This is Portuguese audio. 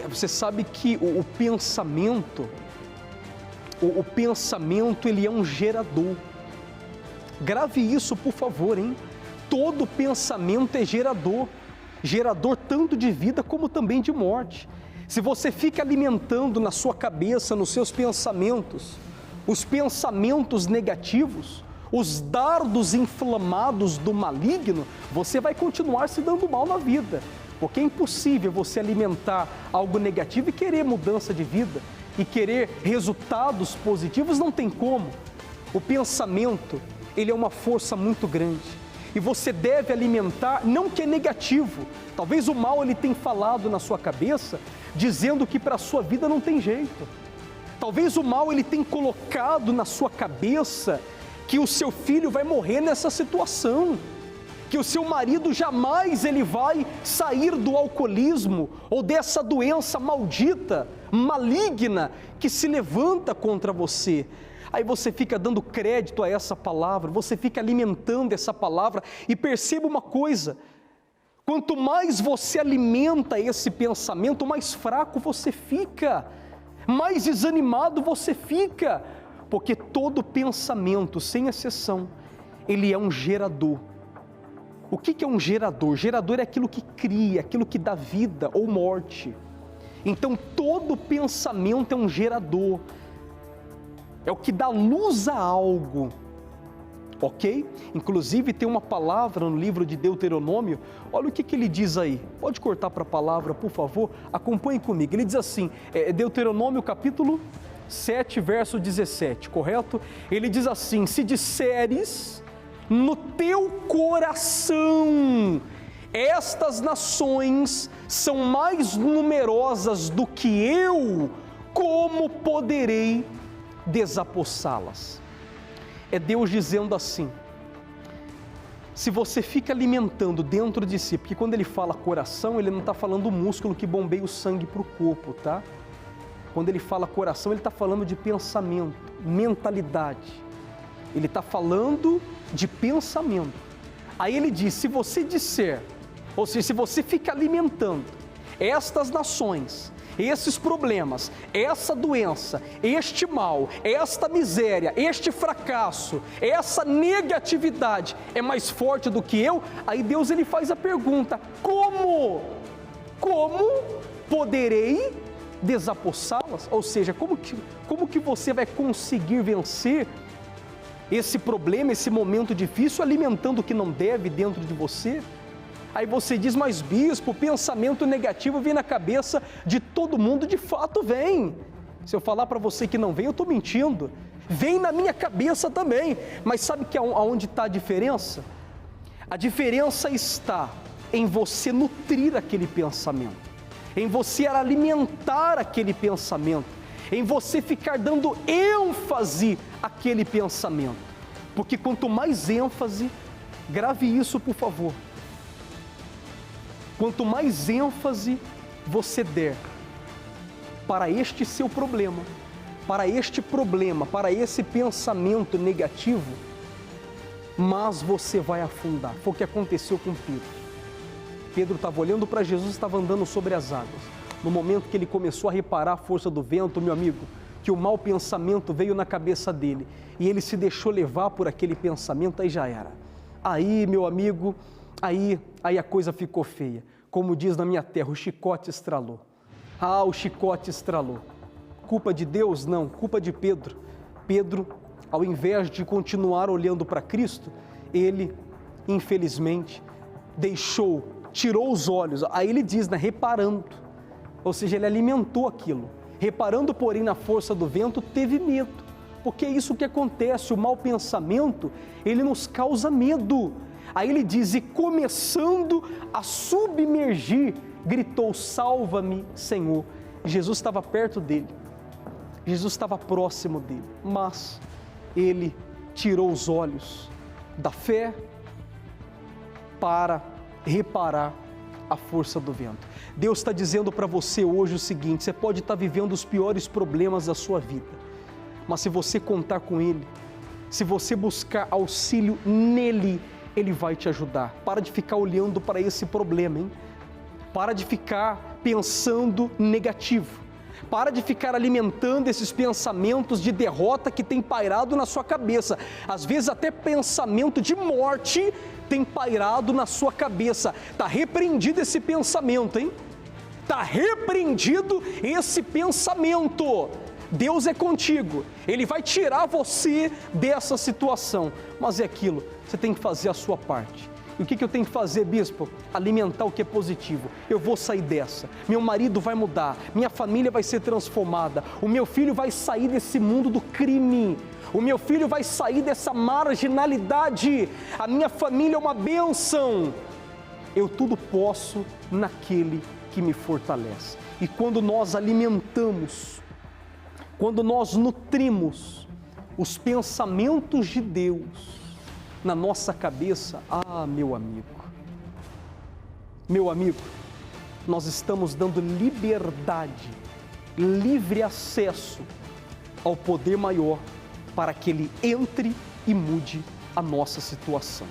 Você sabe que o pensamento, o pensamento ele é um gerador. Grave isso, por favor, hein? Todo pensamento é gerador. Gerador tanto de vida como também de morte. Se você fica alimentando na sua cabeça, nos seus pensamentos, os pensamentos negativos, os dardos inflamados do maligno, você vai continuar se dando mal na vida. Porque é impossível você alimentar algo negativo e querer mudança de vida, e querer resultados positivos, não tem como. O pensamento, ele é uma força muito grande. E você deve alimentar, não que é negativo. Talvez o mal ele tenha falado na sua cabeça, dizendo que para a sua vida não tem jeito. Talvez o mal ele tenha colocado na sua cabeça que o seu filho vai morrer nessa situação, que o seu marido jamais ele vai sair do alcoolismo ou dessa doença maldita, maligna, que se levanta contra você. Aí você fica dando crédito a essa palavra, você fica alimentando essa palavra, e perceba uma coisa: quanto mais você alimenta esse pensamento, mais fraco você fica, mais desanimado você fica, porque todo pensamento, sem exceção, ele é um gerador. O que é um gerador? Gerador é aquilo que cria, aquilo que dá vida ou morte. Então todo pensamento é um gerador, é o que dá luz a algo, ok? Inclusive tem uma palavra no livro de Deuteronômio, olha o que ele diz aí. Pode cortar para a palavra, por favor? Acompanhe comigo. Ele diz assim, Deuteronômio capítulo 7, verso 17, correto? Ele diz assim: se disseres no teu coração, estas nações são mais numerosas do que eu, como poderei desapossá-las? É Deus dizendo assim: se você fica alimentando dentro de si, porque quando ele fala coração, ele não está falando o músculo que bombeia o sangue para o corpo, tá? Quando ele fala coração, ele está falando de pensamento, mentalidade. Ele está falando de pensamento. Aí ele diz, se você disser, ou seja, se você fica alimentando estas nações, esses problemas, essa doença, este mal, esta miséria, este fracasso, essa negatividade é mais forte do que eu, aí Deus ele faz a pergunta: como poderei desapossá-las? Ou seja, como que você vai conseguir vencer esse problema, esse momento difícil, alimentando o que não deve dentro de você? Aí você diz, mas bispo, o pensamento negativo vem na cabeça de todo mundo. De fato vem. Se eu falar para você que não vem, eu estou mentindo. Vem na minha cabeça também. Mas sabe aonde está a diferença? A diferença está em você nutrir aquele pensamento, em você alimentar aquele pensamento, em você ficar dando ênfase àquele pensamento. Porque quanto mais ênfase, grave isso por favor, quanto mais ênfase você der para este seu problema, para esse pensamento negativo, mais você vai afundar. Foi o que aconteceu com Pedro. Pedro estava olhando para Jesus, estava andando sobre as águas. No momento que ele começou a reparar a força do vento, meu amigo, que o mau pensamento veio na cabeça dele e ele se deixou levar por aquele pensamento, aí já era. Aí, meu amigo, aí a coisa ficou feia. Como diz na minha terra, o chicote estralou. Ah, o chicote estralou. Culpa de Deus? Não, culpa de Pedro. Pedro, ao invés de continuar olhando para Cristo, ele, infelizmente, tirou os olhos. Aí ele diz, né, reparando. Ou seja, ele alimentou aquilo. Reparando, porém, na força do vento, teve medo. Porque é isso que acontece, o mau pensamento, ele nos causa medo. Aí ele diz, e começando a submergir, gritou, salva-me, Senhor. Jesus estava perto dele, Jesus estava próximo dele, mas ele tirou os olhos da fé para reparar a força do vento. Deus está dizendo para você hoje o seguinte: você pode estar vivendo os piores problemas da sua vida, mas se você contar com Ele, se você buscar auxílio nele, Ele vai te ajudar. Para de ficar olhando para esse problema, hein? Para de ficar pensando negativo. Para de ficar alimentando esses pensamentos de derrota que tem pairado na sua cabeça. Às vezes até pensamento de morte tem pairado na sua cabeça. Está repreendido esse pensamento, hein? Está repreendido esse pensamento. Deus é contigo, Ele vai tirar você dessa situação. Mas é aquilo, você tem que fazer a sua parte. E o que eu tenho que fazer, bispo? Alimentar o que é positivo. Eu vou sair dessa. Meu marido vai mudar. Minha família vai ser transformada. O meu filho vai sair desse mundo do crime. O meu filho vai sair dessa marginalidade. A minha família é uma bênção. Eu tudo posso naquele que me fortalece. E quando nós alimentamos, quando nós nutrimos os pensamentos de Deus na nossa cabeça, meu amigo, nós estamos dando liberdade, livre acesso ao poder maior para que Ele entre e mude a nossa situação.